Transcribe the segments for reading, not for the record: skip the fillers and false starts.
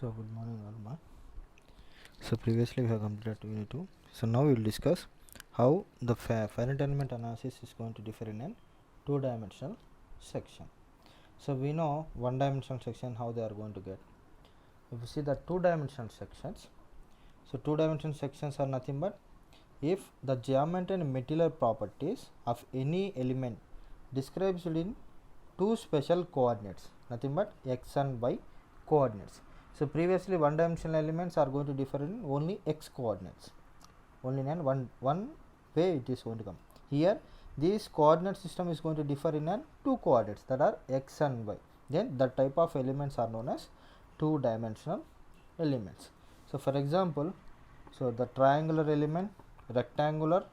So good morning, Alma. So previously we have completed unit 2. So now we will discuss how the finite element analysis is going to differ in a two-dimensional section. So we know one-dimensional section how they are going to get. If you see the two-dimensional sections, so two-dimensional sections are nothing but if the geometry and material properties of any element described in two special coordinates, nothing but x and y coordinates. So previously one dimensional elements are going to differ in only x coordinates, only in one way it is going to come. Here this coordinate system is going to differ in an two coordinates, that are x and y. Then that type of elements are known as two dimensional elements. So for example, so the triangular element, rectangular,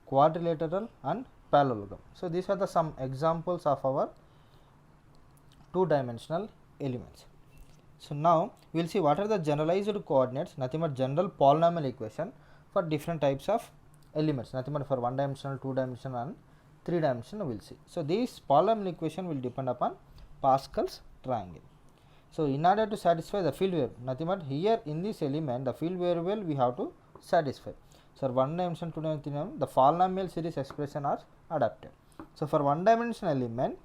quadrilateral and parallelogram. So these are the some examples of our two dimensional elements. So now we will see what are the generalized coordinates, nothing but general polynomial equation for different types of elements, nothing but for one dimensional, two dimensional and three dimensional we will see. So this polynomial equation will depend upon Pascal's triangle. So in order to satisfy the field variable, nothing but here in this element the field variable we have to satisfy. So one dimension, two dimension, three dimension, the polynomial series expression are adapted. So for one dimensional element,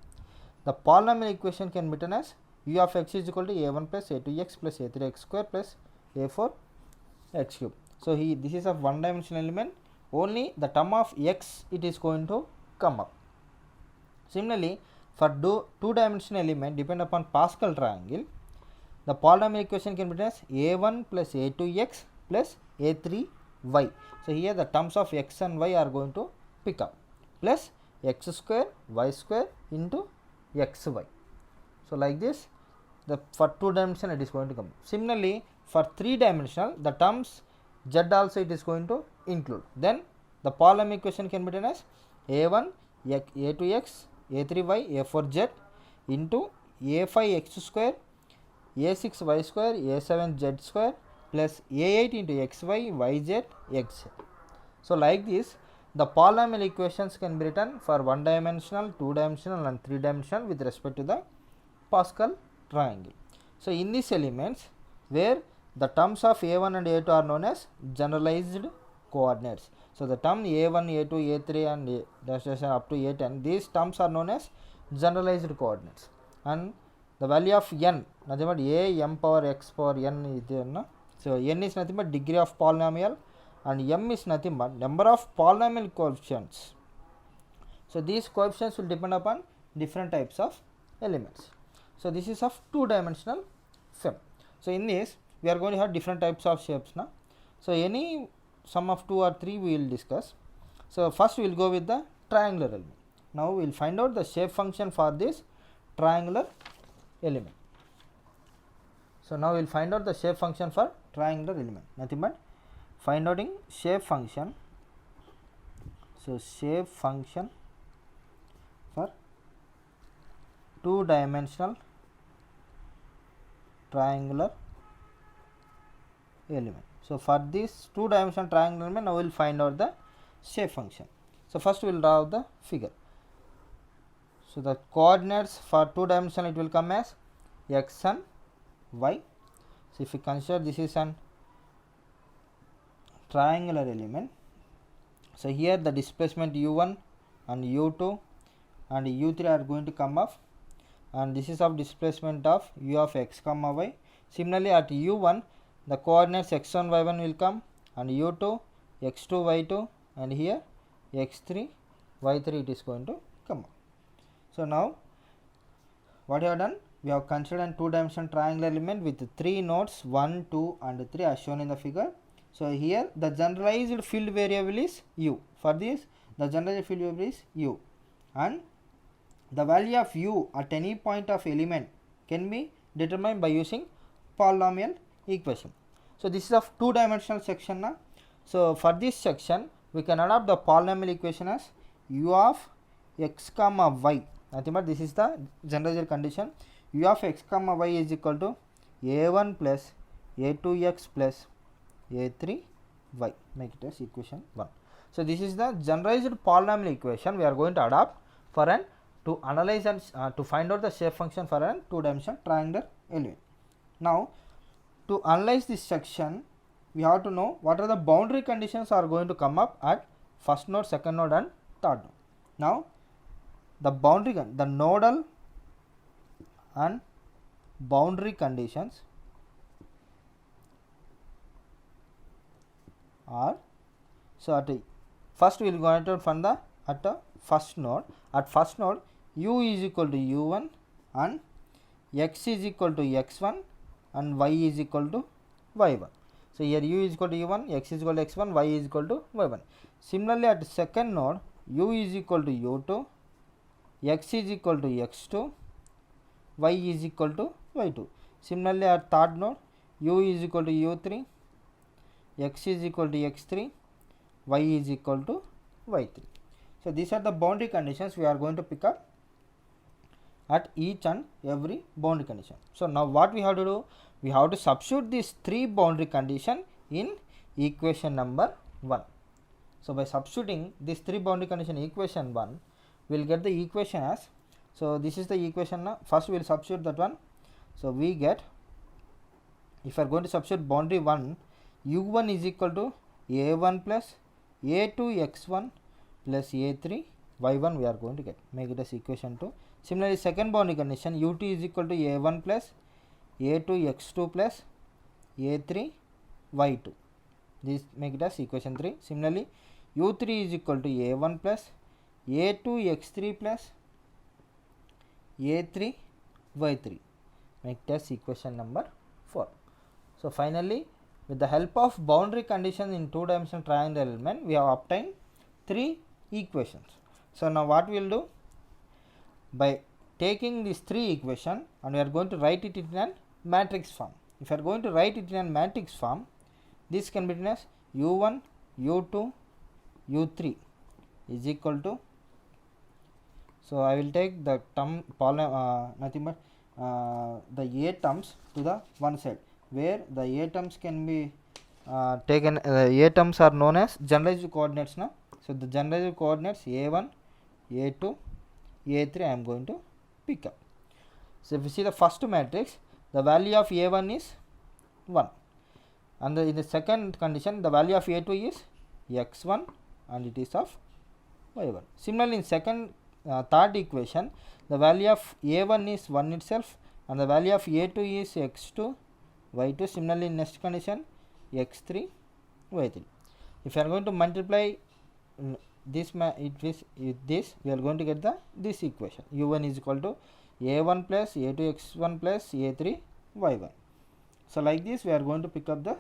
the polynomial equation can be written as u of x is equal to a1 plus a2x plus a3x square plus a4 x cube. So this is of one dimensional element, only the term of x it is going to come up. Similarly, for two dimensional element depend upon Pascal triangle, the polynomial equation can be written as a1 plus a2x plus a3y. So here the terms of x and y are going to pick up, plus x square y square into xy. So like this, the for two dimensional it is going to come. Similarly, for three dimensional the terms z also it is going to include. Then the polynomial equation can be written as a1 a2x a3y a4z into a5x square a6y square a7z square plus a8 into xy yz xz. So like this, the polynomial equations can be written for one dimensional, two dimensional and three dimensional with respect to the Pascal triangle. So in these elements where the terms of a1 and a2 are known as generalized coordinates. So the term a1, a2, a3 and dash up to a10, these terms are known as generalized coordinates. And the value of n, nothing but a m power x power n is there. No? So n is nothing but degree of polynomial and m is nothing but number of polynomial coefficients. So these coefficients will depend upon different types of elements. So this is of two dimensional FEM. So in this we are going to have different types of shapes now. So any sum of two or three we will discuss. So first we will go with the triangular element. Now we will find out the shape function for this triangular element. So now we will find out the shape function for triangular element, nothing but find out in shape function. So shape function for two dimensional triangular element. So for this two dimensional triangular element, now we will find out the shape function. So first we will draw the figure. So the coordinates for two dimensional it will come as x and y. So if you consider this is an triangular element, so here the displacement u1 and u2 and u3 are going to come up, and this is of displacement of u of x comma y. Similarly at u1 the coordinates x1 y1 will come, and u2 x2 y2, and here x3 y3 it is going to come up. So now what we have done, we have considered a two dimensional triangular element with three nodes 1, 2 and 3 as shown in the figure. So here the generalized field variable is u. For this the generalized field variable is u, and the value of u at any point of element can be determined by using polynomial equation. So this is of two dimensional section now. So for this section we can adopt the polynomial equation as u of x comma y, nothing but this is the generalized condition, u of x comma y is equal to a1 plus a2x plus a3y, make it as equation 1. So this is the generalized polynomial equation we are going to adopt for an to analyze and to find out the shape function for a two dimensional triangular element. Now to analyze this section, we have to know what are the boundary conditions are going to come up at first node, second node and third node. Now the the nodal and boundary conditions are, so at first we will go ahead and find the at the first node. At first node, u is equal to u1 and x is equal to x1 and y is equal to y1. So here u is equal to u1, x is equal to x1, y is equal to y1. Similarly at second node, u is equal to u2, x is equal to x2, y is equal to y2. Similarly at third node, u is equal to u3, x is equal to x3, y is equal to y3. So these are the boundary conditions we are going to pick up at each and every boundary condition. So now what we have to do, we have to substitute these three boundary condition in equation number 1. So by substituting these three boundary condition in equation 1, we will get the equation as, so this is the equation now. First we will substitute that one. So we get, if you are going to substitute boundary 1, u1 is equal to a1 plus a2 x1 plus a3 y1 we are going to get, make it as equation 2. Similarly second boundary condition, ut is equal to a1 plus a2 x2 plus a3 y2, this make it as equation 3. Similarly u3 is equal to a1 plus a2 x3 plus a3 y3, make it as equation number 4. So finally with the help of boundary conditions in two dimensional triangle element, we have obtained three equations. So now what we will do, by taking these three equations and we are going to write it in a matrix form. If you are going to write it in a matrix form, this can be written as u1, u2, u3 is equal to, so I will take the term nothing but the a terms to the one side, where the a terms can be taken, a terms are known as generalized coordinates now. So the generalized coordinates a1, a2, a3 I am going to pick up. So if you see the first matrix, the value of a1 is 1, and in the second condition the value of a2 is x1 and it is of y1. Similarly in third equation, the value of a1 is 1 itself and the value of a2 is x2 y2. Similarly in next condition x3 y3. If you are going to multiply this with this, we are going to get this equation, u1 is equal to a1 plus a2 x1 plus a3 y1. So like this we are going to pick up the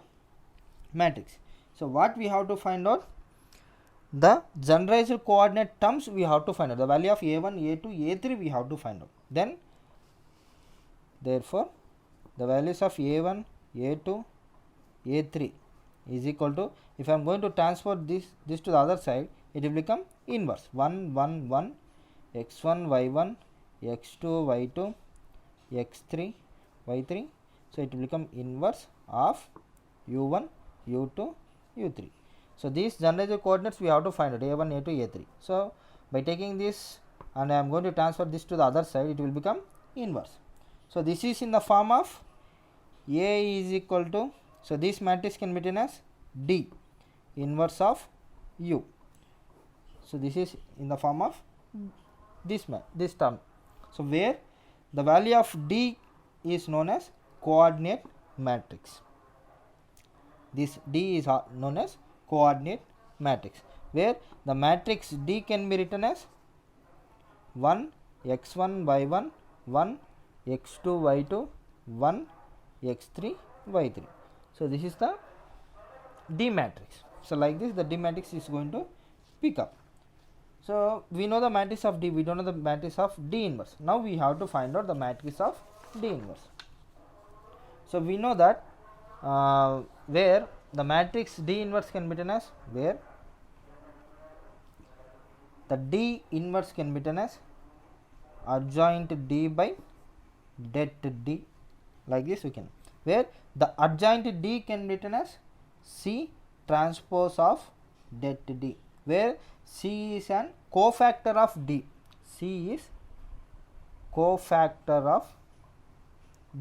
matrix. So what we have to find out, the generalized coordinate terms we have to find out, the value of a1, a2, a3 we have to find out. Then therefore the values of a1, a2, a3 is equal to, if I am going to transfer this to the other side, it will become inverse 1 1 1 x1 y1 x2 y2 x3 y3. So it will become inverse of u1 u2 u3. So these generalized coordinates we have to find out, a1 a2 a3. So by taking this and I am going to transfer this to the other side, it will become inverse. So this is in the form of a is equal to, so this matrix can be written as D inverse of u. So this is in the form of this term. So where the value of D is known as coordinate matrix. This D is known as coordinate matrix, where the matrix D can be written as 1 x1 y1 1 x2 y2 1 x3 y3. So this is the D matrix. So like this the D matrix is going to pick up. So we know the matrix of D, we don't know the matrix of D inverse. Now we have to find out the matrix of D inverse. So we know that where the matrix D inverse can be written as, where the D inverse can be written as adjoint D by det D, like this we can, where the adjoint D can be written as C transpose of det D, where C is an cofactor of D. C is cofactor of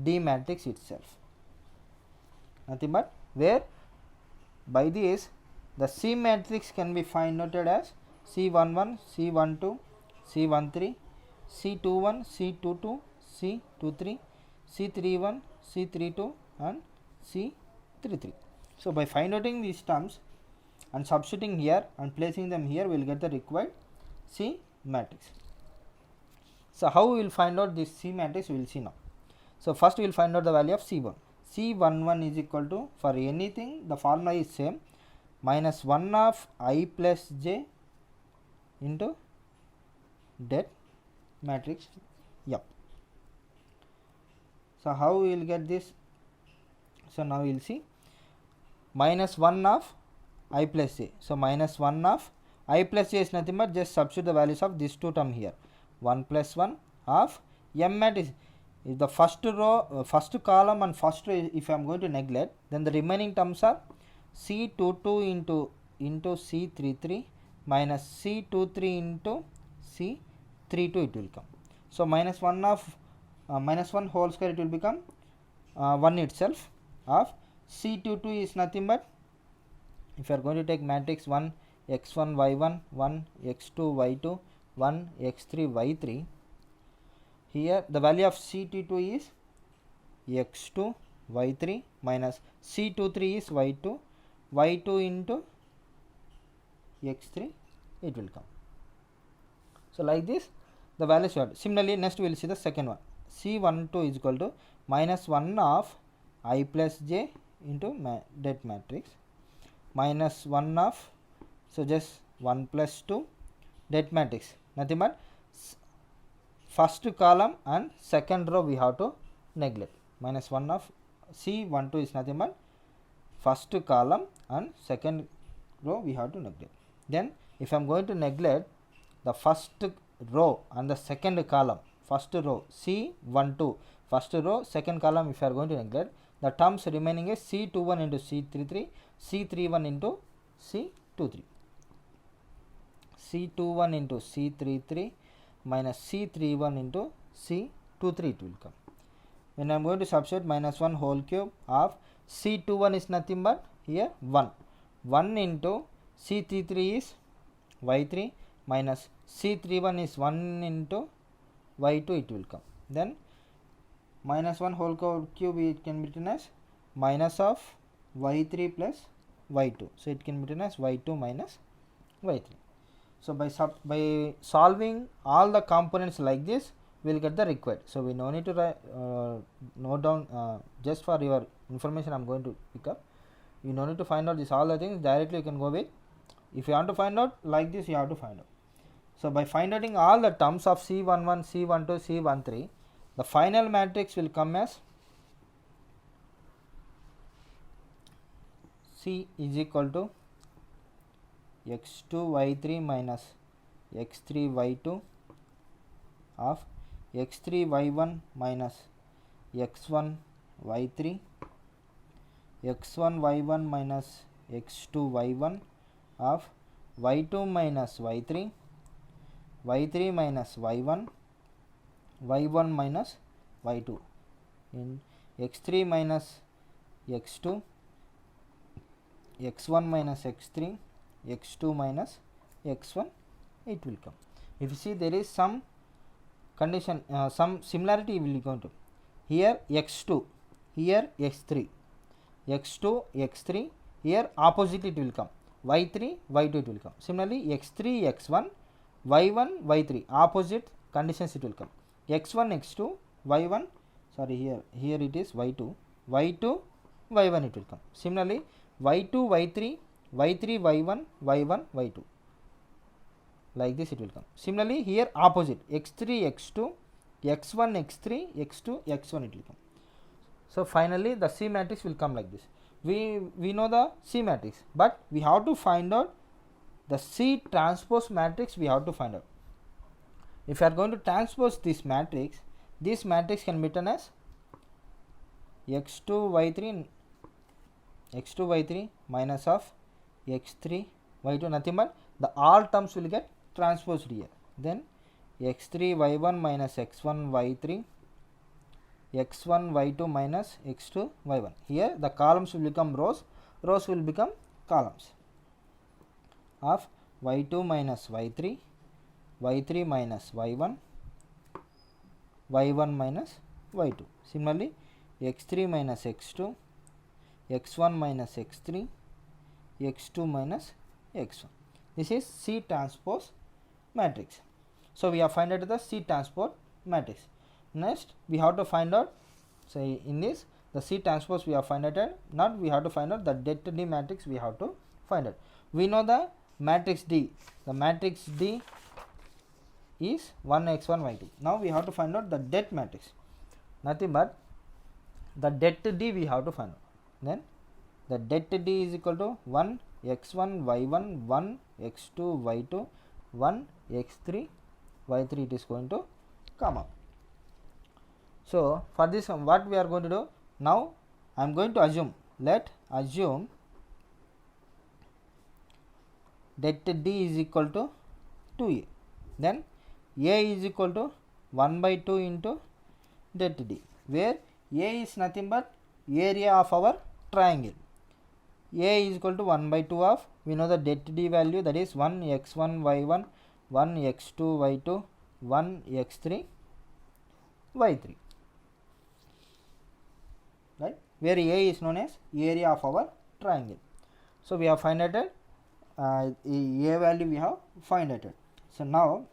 D matrix itself. nothing but where by this the C matrix can be find noted as C11, C12, C13, C21, C22, C23, C31, C32 and C33. So by find noting these terms and substituting here and placing them here, we will get the required C matrix. So how we will find out this C matrix, we will see now. So first we will find out the value of C1. C11 is equal to, for anything the formula is same, minus 1 of I plus j into det matrix F. So how we will get this? So now we will see minus 1 of I plus j. So minus 1 of I plus j is nothing but just substitute the values of these two term here. 1 plus 1 of M matrix is the first row, first column and first row. If I am going to neglect, then the remaining terms are C22 into C33 minus C23 into C32 it will come. So minus 1 of minus 1 whole square, it will become 1 itself of C22 is nothing but, if you are going to take matrix 1 x1 y1 1 x2 y2 1 x3 y3, here the value of C22 is x2 y3 minus C23 is y2 into x3 it will come. So like this the values are. Similarly next we will see the second one. C12 is equal to minus 1 of I plus j into det matrix minus 1 of, so just 1 plus 2 det matrix, nothing but first column and second row we have to neglect. Minus 1 of C12 is nothing but first column and second row we have to neglect. Then if I am going to neglect the first row and the second column, first row C12, first row second column, if you are going to neglect, the terms remaining is C21 into C33, C31 into C23, C21 into C33 minus C31 into C23 it will come. When I am going to substitute minus 1 whole cube of C21 is nothing but here 1 into C33 is y3 minus C31 is 1 into y2 it will come. Then minus 1 whole cube it can be written as minus of y3 plus y2. So it can be written as y2 minus y3. So by solving all the components like this, we will get the required. So we no need to write, note down, just for your information I am going to pick up. You no need to find out this all the things, directly you can go with. If you want to find out like this, you have to find out. So by finding all the terms of C11, C12, C13, the final matrix will come as C is equal to x2 y3 minus x3 y2 of x3 y1 minus x1 y3, x1 y1 minus x2 y1 of y2 minus y3, y3 minus y1, y1 minus y2 in x3 minus x2, x1 minus x3, x2 minus x1 it will come. If you see there is some condition, some similarity will go to here x2, here x3, x2 x3, here opposite it will come, y3 y2 it will come. Similarly x3 x1, y1 y3 opposite conditions it will come, x1 x2 y1, sorry here it is y2 y2 y1 it will come. Similarly y2 y3 y3 y1 y1 y2, like this it will come. Similarly here opposite x3 x2 x1 x3 x2 x1 it will come. So finally the C matrix will come like this. We know the C matrix, but we have to find out the C transpose matrix. We have to find out. If you are going to transpose this matrix can be written as x2 y3 minus of x3 y2, nothing but the all terms will get transposed here. Then x3 y1 minus x1 y3 x1 y2 minus x2 y1. Here the columns will become rows, rows will become columns of y2 minus y3, y3 minus y1, y1 minus y2. Similarly, x3 minus x2, x1 minus x3, x2 minus x1. This is C transpose matrix. So we have find out the C transpose matrix. Next we have to find out, say in this the C transpose we have find out, not we have to find out the det D matrix we have to find out. We know the matrix D, the matrix D is 1 x1 y2. Now we have to find out the det matrix, nothing but the det D we have to find out. Then the det D is equal to 1 x1 y1, 1 x2 y2, 1 x3 y3, it is going to come up. So for this one, what we are going to do now, I am going to assume, let assume det D is equal to 2a, then a is equal to 1 by 2 into det D, where a is nothing but area of our triangle. A is equal to 1 by 2 of, we know the det D value, that is 1 x1 y1, 1 x2 y2, 1 x3 y3, right, where A is known as area of our triangle. So we have find out A value we have find out. So now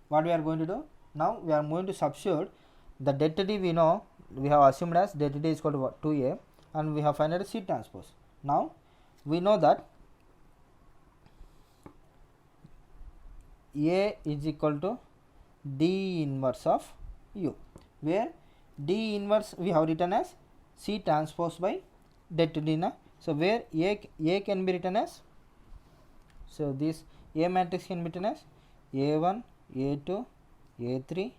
what we are going to do, now we are going to substitute the det D, we know we have assumed as det D is equal to 2a, and we have find out C transpose. Now we know that A is equal to D inverse of U, where D inverse we have written as C transpose by det D na. So where A can be written as, so this A matrix can be written as A1, A2, A3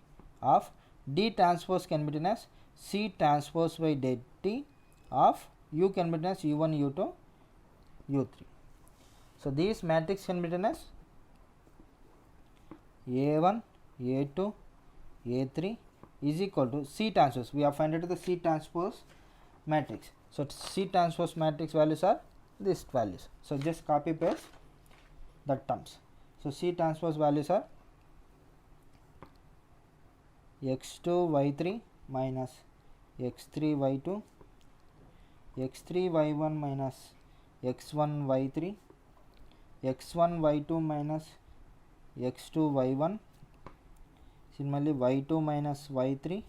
of D transpose can be written as C transpose by det D of U can be written as U1, U2, U3. So this matrix can be written as A1, A2, A3 is equal to C transpose. We have find out the C transpose matrix. So C transpose matrix values are these values. So just copy paste the terms. So C transpose values are x2 y3 minus x3 y2, x3 y1 minus x1 y3, x1 y2 minus x2 y1, similarly y2 minus y3,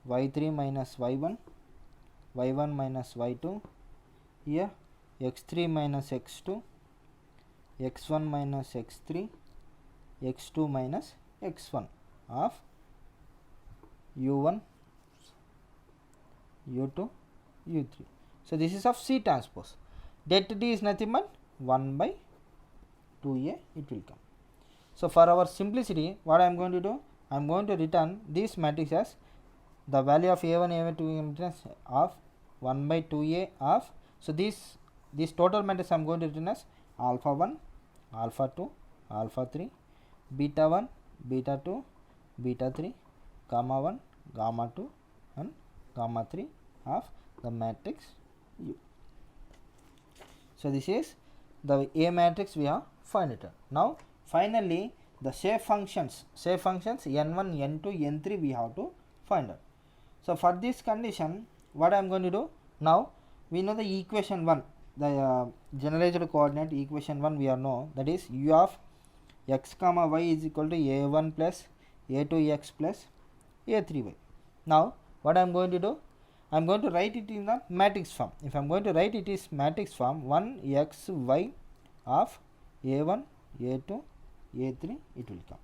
y3 minus y1, y1 minus y2, here x3 minus x2, x1 minus x3, x2 minus x1 of u1, u2, u3. So this is of C transpose. Det D is nothing but 1 by 2a it will come. So for our simplicity, what I am going to do, I am going to return this matrix as the value of a1, a2 of 1 by 2a of, so this total matrix I am going to return as alpha 1, alpha 2, alpha 3, beta 1, beta 2, beta 3, gamma 1, gamma 2 and gamma 3 of the matrix U. So this is the A matrix we have find it. Now finally the shape functions n1, n2, n3 we have to find out. So for this condition, what I am going to do, now we know the equation 1, the generalized coordinate equation 1 we are know, that is u of x comma y is equal to a1 plus a2x plus a3y. Now what I am going to do, I am going to write it in the matrix form. If I am going to write it is matrix form, 1 x y of a1, a2, a3 it will come.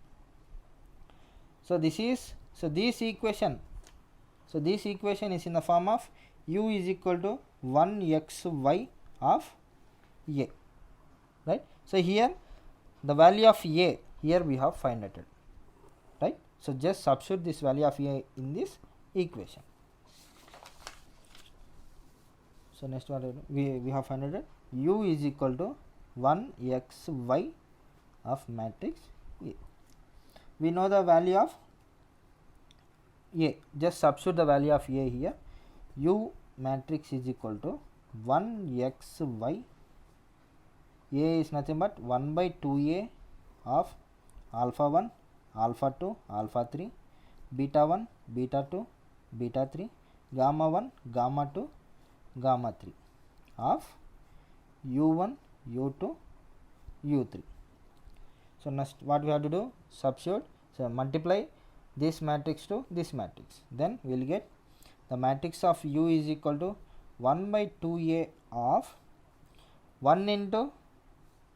So this is, so this equation is in the form of u is equal to 1 x y of a, right. So here the value of a, here we have find out, right. So just substitute this value of a in this equation. So next one we have find out u is equal to 1 x y of matrix A. We know the value of A, just substitute the value of A here. U matrix is equal to 1xy. A is nothing but 1 by 2A of alpha 1, alpha 2, alpha 3, beta 1, beta 2, beta 3, gamma 1, gamma 2, gamma 3 of U1, U2, U3. So next what we have to do, substitute, so multiply this matrix to this matrix, then we will get the matrix of U is equal to 1 by 2A of 1 into,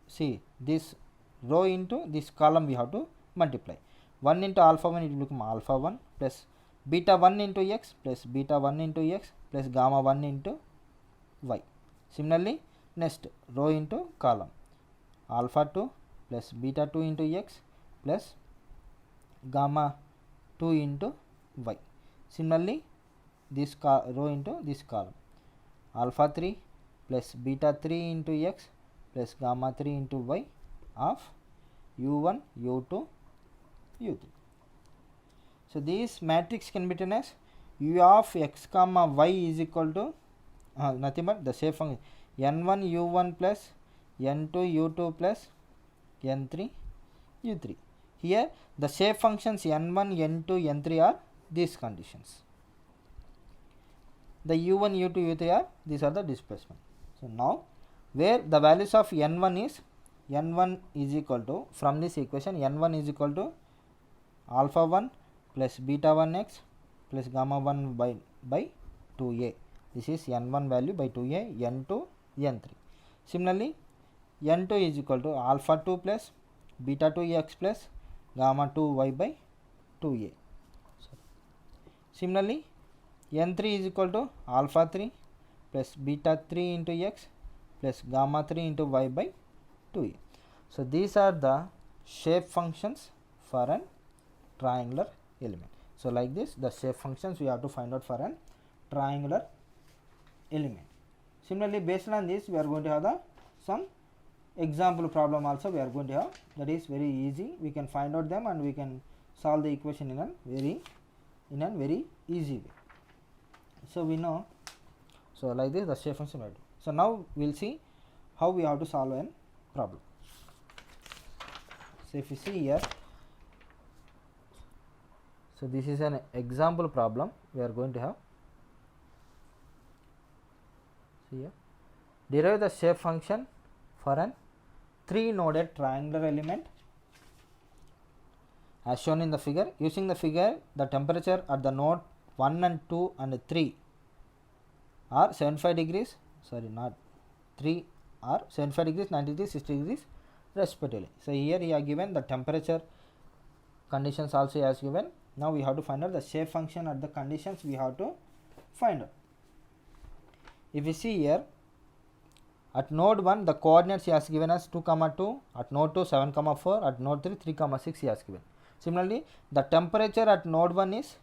see, this row into this column we have to multiply. 1 into alpha 1, it will become alpha 1 plus beta 1 into x plus beta 1 into x plus gamma 1 into y. Similarly, next row into column, alpha 2 plus beta 2 into x plus gamma 2 into y. Similarly, this row into this column, alpha 3 plus beta 3 into x plus gamma 3 into y of u1, u2, u3. So this matrix can be written as u of x comma y is equal to nothing but the shape function n1 u1 plus n2 u2 plus n3 u3. Here the shape functions n1, n2, n3 are these conditions. The u1, u2, u3 are, these are the displacement. So now where the values of n1 is equal to, from this equation n1 is equal to alpha 1 plus beta 1x plus gamma 1 by 2a. This is n1 value by 2a, n2, n3. Similarly, n2 is equal to alpha 2 plus beta 2x plus gamma 2y by 2a. Similarly, n3 is equal to alpha 3 plus beta 3 into x plus gamma 3 into y by 2a. So these are the shape functions for an triangular element. So like this, the shape functions we have to find out for an triangular element. Similarly, based on this, we are going to have some example problem also we are going to have. That is very easy. We can find out them and we can solve the equation in a very easy way. So we know, so like this the shape function. So now we will see how we have to solve a problem. So if you see here, so this is an example problem we are going to have. See here, derive the shape function for an 3-noded triangular element as shown in the figure. Using the figure, the temperature at the node 1 and 2 and 3 are 75 degrees, sorry not 3 are 75 degrees, 90 degrees, 60 degrees respectively. So here he has given the temperature conditions also as given. Now we have to find out the shape function at the conditions we have to find out. If you see here, at node 1 the coordinates he has given us 2, 2, at node 2 7, 4, at node 3 3, 6 he has given. Similarly, the temperature at node 1 is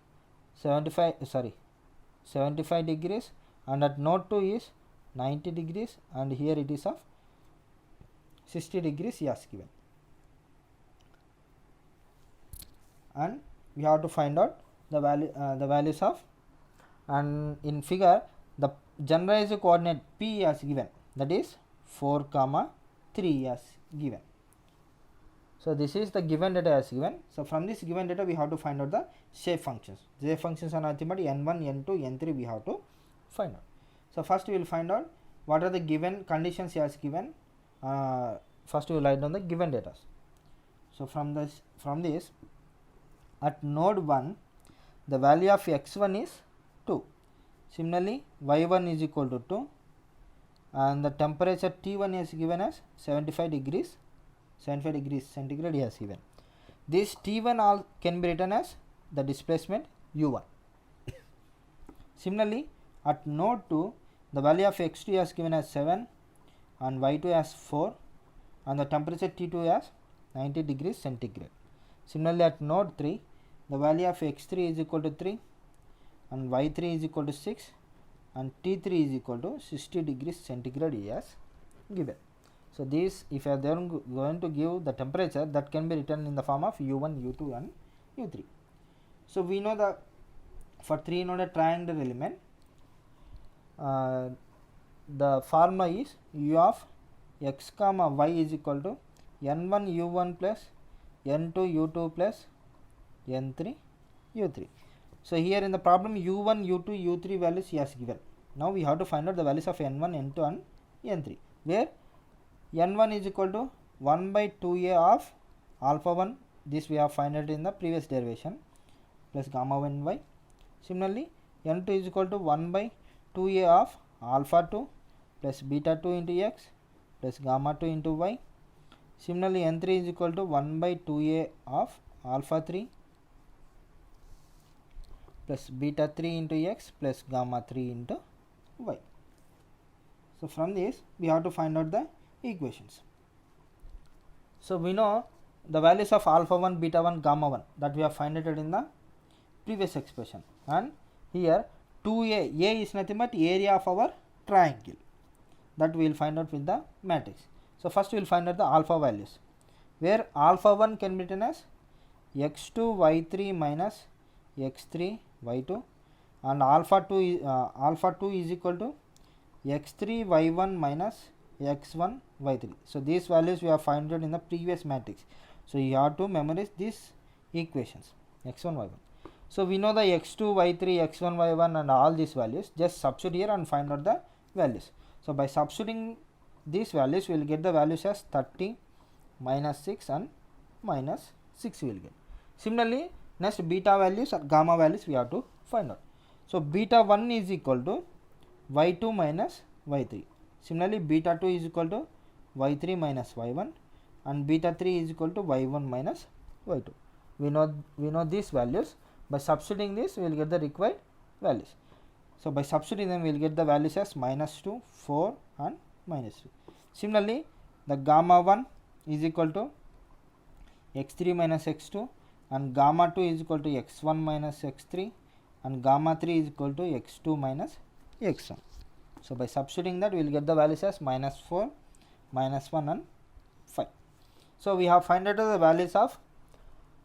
75 degrees and at node 2 is 90 degrees and here it is of 60 degrees he has given. And we have to find out the values of, and in figure the generalized coordinate p as given, that is 4, 3 as given. So this is the given data as given. So from this given data we have to find out the shape functions. Shape functions are nothing but n1, n2, n3 we have to find out. So first we will find out what are the given conditions he has given. First we will write down the given data. So from this at node 1 the value of x1 is 2. Similarly, y1 is equal to 2 and the temperature T1 is given as 75 degrees centigrade he has given. This T1 all can be written as the displacement u1. Similarly, at node 2 the value of x2 is given as 7 and y2 as 4 and the temperature T2 as 90 degrees centigrade. Similarly, at node 3 the value of x3 is equal to 3 and y3 is equal to 6 and T3 is equal to 60 degrees centigrade he has given. So these, if you are then going to give the temperature, that can be written in the form of u1, u2 and u3. So we know the for 3-noded triangular element, the formula is u of x comma y is equal to n1 u1 plus n2 u2 plus n3 u3. So here in the problem u1 u2 u3 values he has given. Now we have to find out the values of n1 n2 and n3, where n1 is equal to 1 by 2a of alpha 1, this we have find out in the previous derivation, plus gamma 1 y. Similarly n2 is equal to 1 by 2a of alpha 2 plus beta 2 into x plus gamma 2 into y. Similarly n3 is equal to 1 by 2a of alpha 3 plus beta 3 into x plus gamma 3 into y. So from this we have to find out the equations. So we know the values of alpha 1, beta 1, gamma 1 that we have find out in the previous expression, and here 2a, a is nothing but area of our triangle, that we will find out with the matrix. So first we will find out the alpha values, where alpha 1 can be written as x2 y3 minus x3 y2, and alpha 2 is equal to x3 y1 minus x1 y3. So these values we have find out in the previous matrix. So you have to memorize these equations x1 y1. So we know the x2 y3 x1 y1 and all these values. Just substitute here and find out the values. So by substituting these values we will get the values as 30, minus 6 and minus 6 we will get. Similarly next beta values or gamma values we have to find out. So beta 1 is equal to y2 minus y3. Similarly beta 2 is equal to y3 minus y1, and beta 3 is equal to y1 minus y2. We know these values. By substituting this we will get the required values. So by substituting them we will get the values as minus 2, 4 and minus 3. Similarly the gamma 1 is equal to x3 minus x2, and gamma 2 is equal to x1 minus x3, and gamma 3 is equal to x2 minus x1. So by substituting that we will get the values as minus 4, minus 1 and 5. So we have find out the values of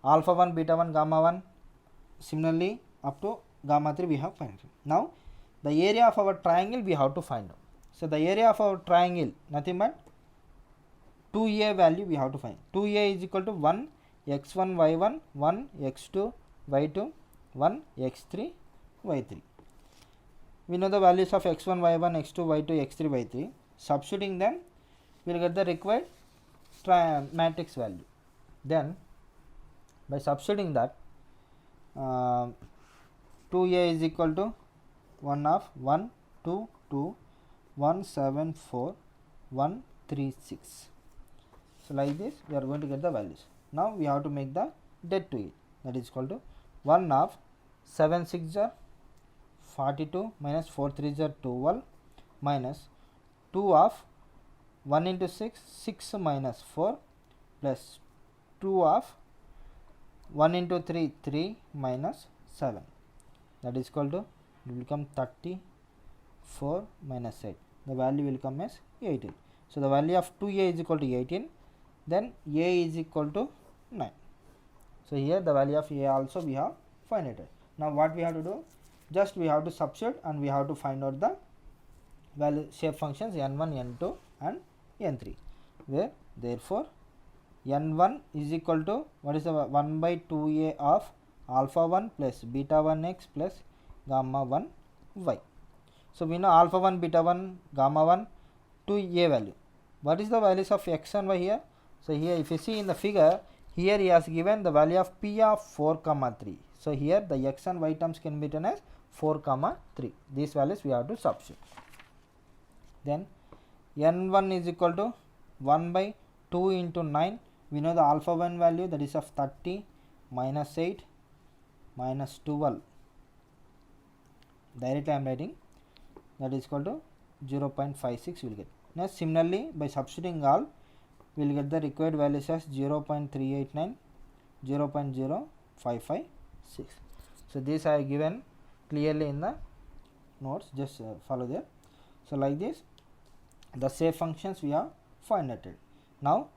alpha 1, beta 1, gamma 1. Similarly up to gamma 3 we have find out. Now the area of our triangle we have to find out. So the area of our triangle nothing but 2a value we have to find. 2a is equal to 1 x1 y1, 1 x2 y2, 1 x3 y3. We know the values of x1 y1, x2 y2, x3 y3. Substituting them we will get the required matrix value. Then by substituting that 2a is equal to 1 of 1 2 2 1 7 4 1 3 6. So like this we are going to get the values. Now we have to make the dead to it, that is equal to 1 of 7 6 are 42 minus 4 3 are 12 minus 2 of 1 into 6 6 minus 4 plus 2 of 1 into 3 3 minus 7, that is equal to, it will become 34 minus 8. The value will come as 18. So the value of 2a is equal to 18. Then a is equal to 9. So here the value of a also we have find it. Now what we have to do? Just we have to substitute and we have to find out the value shape functions n1, n2 and n3, where therefore n1 is equal to, what is the 1 by 2a of alpha 1 plus beta 1 x plus gamma 1 y. So we know alpha 1, beta 1, gamma 1 to a value. What is the values of x and y here? So here if you see in the figure, here he has given the value of p of 4 comma 3. So here the x and y terms can be written as 4 comma 3. These values we have to substitute. Then n1 is equal to 1 by 2 into 9. We know the alpha 1 value, that is of 30 minus 8 minus 12. Directly I am writing, that is equal to 0.56 we will get. Now similarly by substituting all we will get the required values as 0.389, 0.0556. So these are given clearly in the notes, just follow there. So like this the shape functions we have find out. Now